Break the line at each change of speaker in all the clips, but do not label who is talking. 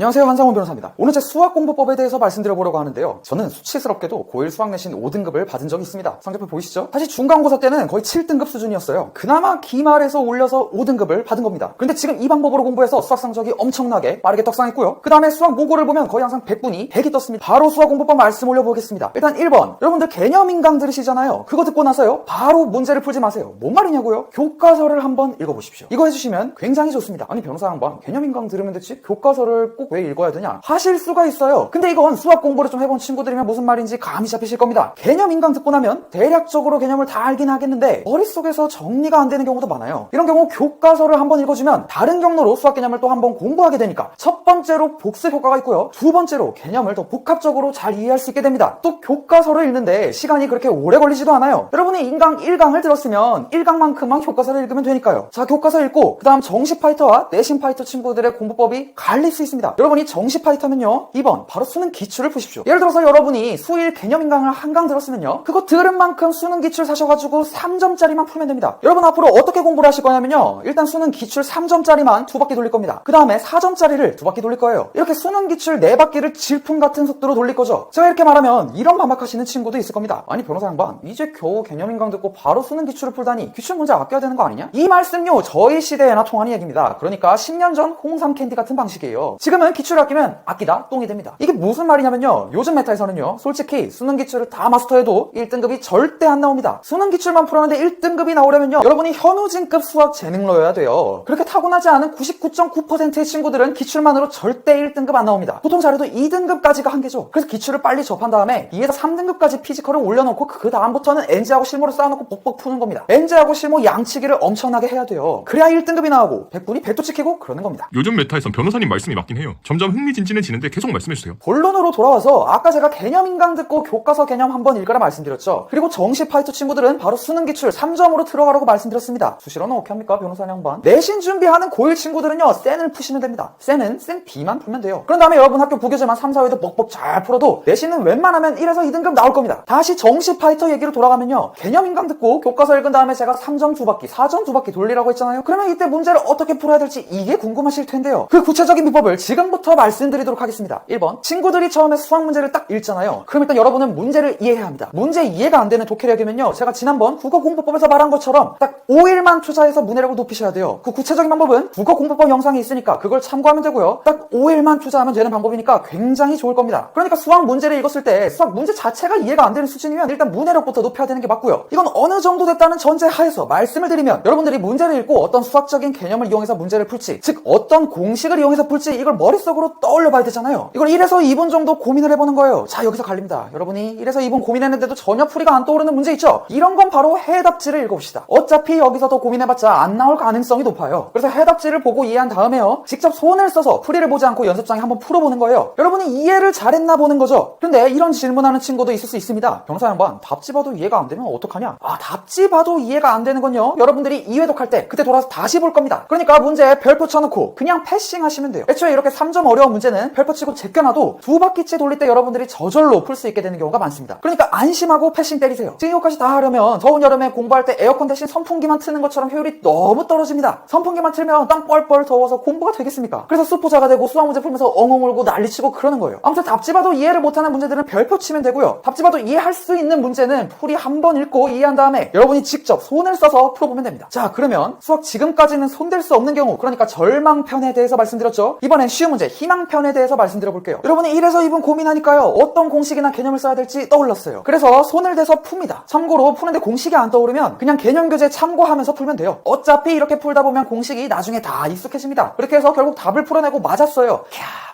안녕하세요, 한상원 변호사입니다. 오늘 제 수학공부법에 대해서 말씀드려보려고 하는데요. 저는 수치스럽게도 고1 수학 내신 5등급을 받은 적이 있습니다. 성적표 보이시죠? 사실 중간고사 때는 거의 7등급 수준이었어요. 그나마 기말에서 올려서 5등급을 받은 겁니다. 그런데 지금 이 방법으로 공부해서 수학 성적이 엄청나게 빠르게 떡상했고요. 그 다음에 수학 모고를 보면 거의 항상 100분이 100이 떴습니다. 바로 수학공부법 말씀 올려보겠습니다. 일단 1번, 여러분들 개념인강 들으시잖아요. 그거 듣고 나서요, 바로 문제를 풀지 마세요. 뭔 말이냐고요? 교과서를 한번 읽어보십시오. 이거 해주시면 굉장히 좋습니다. 아니 변호사 양반, 개념인강 들으면 됐지 교과서를 꼭 왜 읽어야 되냐 하실 수가 있어요. 근데 이건 수학 공부를 좀 해본 친구들이면 무슨 말인지 감이 잡히실 겁니다. 개념 인강 듣고 나면 대략적으로 개념을 다 알긴 하겠는데 머릿속에서 정리가 안 되는 경우도 많아요. 이런 경우 교과서를 한번 읽어주면 다른 경로로 수학 개념을 또 한번 공부하게 되니까 첫 번째로 복습 효과가 있고요. 두 번째로 개념을 더 복합적으로 잘 이해할 수 있게 됩니다. 또 교과서를 읽는데 시간이 그렇게 오래 걸리지도 않아요. 여러분이 인강 1강을 들었으면 1강만큼만 교과서를 읽으면 되니까요. 자, 교과서 읽고 그 다음 정시 파이터와 내신 파이터 친구들의 공부법이 갈릴 수 있습니다. 여러분이 정시 파이터면요, 2번 바로 수능 기출을 푸십시오. 예를 들어서 여러분이 수일 개념 인강을 한 강 들었으면요, 그거 들은 만큼 수능 기출 사셔가지고 3점짜리만 풀면 됩니다. 여러분 앞으로 어떻게 공부를 하실 거냐면요, 일단 수능 기출 3점짜리만 2바퀴 돌릴 겁니다. 그 다음에 4점짜리를 2바퀴 돌릴 거예요. 이렇게 수능 기출 4바퀴를 질풍 같은 속도로 돌릴 거죠. 제가 이렇게 말하면 이런 반박하시는 친구도 있을 겁니다. 아니 변호사 양반, 이제 겨우 개념 인강 듣고 바로 수능 기출을 풀다니 기출 문제 아껴야 되는 거 아니냐? 이 말씀요, 저희 시대에나 통하는 얘기입니다. 그러니까 10년 전 홍삼 캔디 같은 방식이에요. 지금은 기출을 아끼면 아끼다 똥이 됩니다. 이게 무슨 말이냐면요, 요즘 메타에서는요, 솔직히 수능 기출을 다 마스터해도 1등급이 절대 안 나옵니다. 수능 기출만 풀었는데 1등급이 나오려면요, 여러분이 현우진급 수학 재능러여야 돼요. 그렇게 타고나지 않은 99.9%의 친구들은 기출만으로 절대 1등급 안 나옵니다. 보통 잘해도 2등급까지가 한계죠. 그래서 기출을 빨리 접한 다음에 2에서 3등급까지 피지컬을 올려놓고 그 다음부터는 NG하고 실무를 쌓아놓고 뻑뻑 푸는 겁니다. NG하고 실무 양치기를 엄청나게 해야 돼요. 그래야 1등급이 나오고 100분이 100도 찍히고 그러는 겁니다.
요즘 메타에선 변호사님 말씀이 맞긴 해요. 점점 흥미진진해지는데 계속 말씀해주세요.
본론으로 돌아와서 아까 제가 개념 인강 듣고 교과서 개념 한번 읽으라 말씀드렸죠. 그리고 정시 파이터 친구들은 바로 수능 기출 3점으로 들어가라고 말씀드렸습니다. 수시로는 어떻게 합니까 변호사 양반? 내신 준비하는 고1 친구들은요, 센을 푸시면 됩니다. 센은 센 B만 풀면 돼요. 그런 다음에 여러분 학교 부교재만 3, 4회도 뻑뻑 잘 풀어도 내신은 웬만하면 1에서 2등급 나올 겁니다. 다시 정시 파이터 얘기로 돌아가면요, 개념 인강 듣고 교과서 읽은 다음에 제가 3점 2바퀴 4점 2바퀴 돌리라고 했잖아요. 그러면 이때 문제를 어떻게 풀어야 될지 이게 궁금하실 텐데요. 그 구체적인 비법을 지금부터 말씀드리도록 하겠습니다. 1번, 친구들이 처음에 수학 문제를 딱 읽잖아요. 그럼 일단 여러분은 문제를 이해해야 합니다. 문제 이해가 안 되는 독해력이면요, 제가 지난번 국어공부법에서 말한 것처럼 딱 5일만 투자해서 문해력을 높이셔야 돼요. 그 구체적인 방법은 국어공부법 영상이 있으니까 그걸 참고하면 되고요. 딱 5일만 투자하면 되는 방법이니까 굉장히 좋을 겁니다. 그러니까 수학 문제를 읽었을 때 수학 문제 자체가 이해가 안 되는 수준이면 일단 문해력부터 높여야 되는 게 맞고요. 이건 어느 정도 됐다는 전제 하에서 말씀을 드리면, 여러분들이 문제를 읽고 어떤 수학적인 개념을 이용해서 문제를 풀지, 즉 어떤 공식을 이용해서 풀지, 이걸 머릿속으로 떠올려 봐야 되잖아요. 이걸 1에서 2분 정도 고민을 해보는 거예요. 자, 여기서 갈립니다. 여러분이 1에서 2분 고민했는데도 전혀 풀이가 안 떠오르는 문제 있죠? 이런 건 바로 해답지를 읽어봅시다. 어차피 여기서 더 고민해봤자 안 나올 가능성이 높아요. 그래서 해답지를 보고 이해한 다음에요, 직접 손을 써서 풀이를 보지 않고 연습장에 한번 풀어보는 거예요. 여러분이 이해를 잘했나 보는 거죠. 그런데 이런 질문하는 친구도 있을 수 있습니다. 변호사 양반, 답지 봐도 이해가 안 되면 어떡하냐? 아, 답지 봐도 이해가 안 되는 건요, 여러분들이 2회독 할 때 그때 돌아서 다시 볼 겁니다. 그러니까 문제에 별표 쳐놓고 그냥 패싱 하시면 돼요. 애초에 이렇게 3점 어려운 문제는 별표 치고 제껴놔도 2바퀴째 돌릴 때 여러분들이 저절로 풀 수 있게 되는 경우가 많습니다. 그러니까 안심하고 패싱 때리세요. 지금 이것까지 다 하려면 더운 여름에 공부할 때 에어컨 대신 선풍기만 트는 것처럼 효율이 너무 떨어집니다. 선풍기만 틀면 땀 뻘뻘 더워서 공부가 되겠습니까? 그래서 수포자가 되고 수학 문제 풀면서 엉엉 울고 난리치고 그러는 거예요. 아무튼 답지 봐도 이해를 못하는 문제들은 별표 치면 되고요, 답지 봐도 이해할 수 있는 문제는 풀이 한번 읽고 이해한 다음에 여러분이 직접 손을 써서 풀어보면 됩니다. 자, 그러면 수학 지금까지는 손댈 수 없는 경우, 그러니까 절망편에 대해서 말씀드렸죠. 이번엔 쉬운 문제 희망편에 대해서 말씀드려볼게요. 여러분이 1에서 2분 고민하니까요, 어떤 공식이나 개념을 써야 될지 떠올랐어요. 그래서 손을 대서 풉니다. 참고로 푸는데 공식이 안 떠오르면 그냥 개념교재 참고하면서 풀면 돼요. 어차피 이렇게 풀다 보면 공식이 나중에 다 익숙해집니다. 그렇게 해서 결국 답을 풀어내고 맞았어요.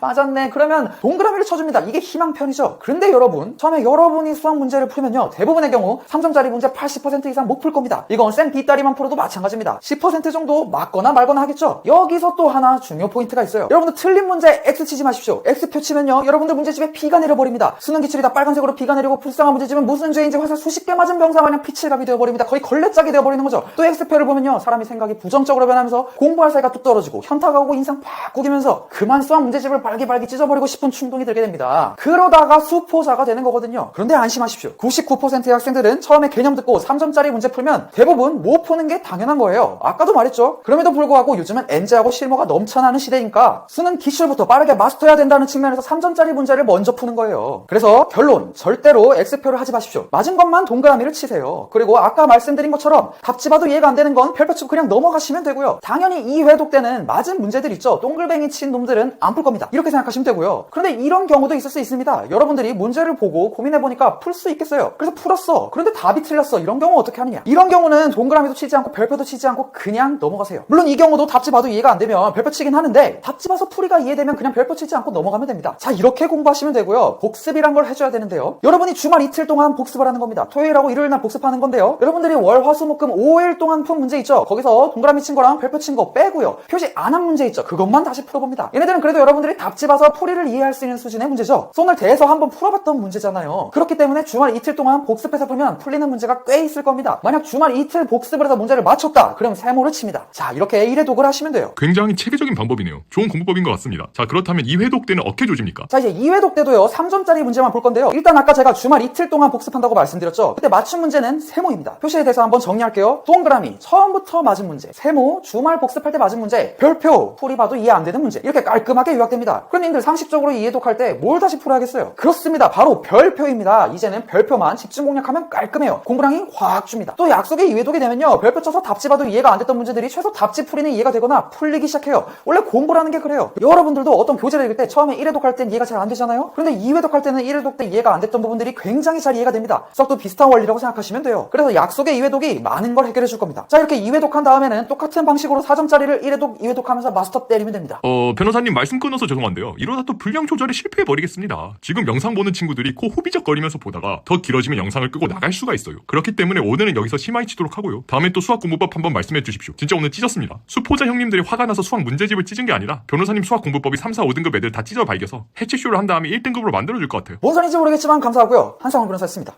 맞았네. 그러면 동그라미를 쳐줍니다. 이게 희망편이죠. 그런데 여러분, 처음에 여러분이 수학 문제를 풀면요, 대부분의 경우 3점짜리 문제 80% 이상 못 풀 겁니다. 이건 쌤 뒷다리만 풀어도 마찬가지입니다. 10% 정도 맞거나 말거나 하겠죠. 여기서 또 하나 중요 포인트가 있어요. 여러분들 틀린 문제 X 치지 마십시오. X표 치면요, 여러분들 문제집에 B가 내려버립니다. 수능 기출이 다 빨간색으로 B가 내리고 불쌍한 문제집은 무슨 죄인지 화살 수십 개 맞은 병사 마냥 피칠갑이 되어버립니다. 거의 걸레짝이 되어버리는 거죠. 또 X표를 보면요, 사람이 생각이 부정적으로 변하면서 공부할 사이가 뚝 떨어지고 현타가 오고 인상 팍 구기면서 그만 수학 문제집을 빨기빨기 찢어버리고 싶은 충동이 들게 됩니다. 그러다가 수포자가 되는 거거든요. 그런데 안심하십시오. 99%의 학생들은 처음에 개념 듣고 3점짜리 문제 풀면 대부분 못 푸는 게 당연한 거예요. 아까도 말했죠. 그럼에도 불구하고 요즘은 엔제하고 실무가 넘쳐나는 시대니까 수능 기출부터 빠르게 마스터해야 된다는 측면에서 3점짜리 문제를 먼저 푸는 거예요. 그래서 결론, 절대로 X표를 하지 마십시오. 맞은 것만 동그라미를 치세요. 그리고 아까 말씀드린 것처럼 답지 봐도 이해가 안 되는 건 별표 치고 그냥 넘어가시면 되고요. 당연히 이 회독 때는 맞은 문제들 있죠. 동글뱅이 친 놈들은 안 풀 겁니다. 이렇게 생각하시면 되고요. 그런데 이런 경우도 있을 수 있습니다. 여러분들이 문제를 보고 고민해보니까 풀 수 있겠어요. 그래서 풀었어. 그런데 답이 틀렸어. 이런 경우 어떻게 하느냐. 이런 경우는 동그라미도 치지 않고 별표도 치지 않고 그냥 넘어가세요. 물론 이 경우도 답지 봐도 이해가 안 되면 별표 치긴 하는데 답지 봐서 풀이가 이해되면 그냥 별표 치지 않고 넘어가면 됩니다. 자, 이렇게 공부하시면 되고요. 복습이란 걸 해줘야 되는데요. 여러분이 주말 이틀 동안 복습을 하는 겁니다. 토요일하고 일요일 날 복습하는 건데요. 여러분들이 월, 화, 수, 목, 금 5일 동안 푼 문제 있죠. 거기서 동그라미 친 거랑 별표 친 거 빼고요. 표시 안 한 문제 있죠. 그것만 다시 풀어봅니다. 얘네들은 그래도 여러분들이 답지 봐서 풀이를 이해할 수 있는 수준의 문제죠. 손을 대서 한번 풀어봤던 문제잖아요. 그렇기 때문에 주말 이틀 동안 복습해서 풀면 풀리는 문제가 꽤 있을 겁니다. 만약 주말 이틀 복습을 해서 문제를 맞췄다. 그럼 세모를 칩니다. 자, 이렇게 1회독을 하시면 돼요.
굉장히 체계적인 방법이네요. 좋은 공부법인 것 같습니다. 자, 그렇다면 2회독 때는 어떻게 조집니까?
자, 이제 2회독 때도요. 3점짜리 문제만 볼 건데요. 일단 아까 제가 주말 이틀 동안 복습한다고 말씀드렸죠. 그때 맞춘 문제는 세모입니다. 표시에 대해서 한번 정리할게요. 동그라미, 처음부터 맞은 문제. 세모, 주말 복습할 때 맞은 문제. 별표, 풀이 봐도 이해 안 되는 문제. 이렇게 깔끔하게 요약됩니다. 그럼 님들 상식적으로 2회독할 때 뭘 다시 풀어야겠어요? 그렇습니다. 바로 별표입니다. 이제는 별표만 집중 공략하면 깔끔해요. 공부량이 확 줍니다. 또 약속의 2회독이 되면요. 별표 쳐서 답지 봐도 이해가 안 됐던 문제들이 최소 답지 풀이는 이해가 되거나 풀리기 시작해요. 원래 공부라는 게 그래요. 여러분들도 어떤 교재를 읽을 때 처음에 1회독 할 땐 이해가 잘 안 되잖아요? 그런데 2회독 할 때는 1회독 때 이해가 안 됐던 부분들이 굉장히 잘 이해가 됩니다. 수학도 비슷한 원리라고 생각하시면 돼요. 그래서 약속의 2회독이 많은 걸 해결해 줄 겁니다. 자, 이렇게 2회독 한 다음에는 똑같은 방식으로 4점짜리를 1회독, 2회독 하면서 마스터 때리면 됩니다.
변호사님 말씀 끊어서 죄송한데요. 이러다 또 분량 조절에 실패해버리겠습니다. 지금 영상 보는 친구들이 코 호비적거리면서 보다가 더 길어지면 영상을 끄고 나갈 수가 있어요. 그렇기 때문에 오늘은 여기서 심하이 치도록 하고요. 다음에 또 수학 공부법 한번 말씀해 주십시오. 진짜 오늘 찢었습니다. 수포자 형님들이 화가 나서 수학 문제집을 찢은 게 아니라 변호사님 수학 공부법이 3, 4, 5등급 애들 다 찢어 발겨서 해치쇼를 한 다음에 1등급으로 만들어줄 것 같아요.
뭔 소리인지 모르겠지만 감사하고요. 한상훈 변호사였습니다.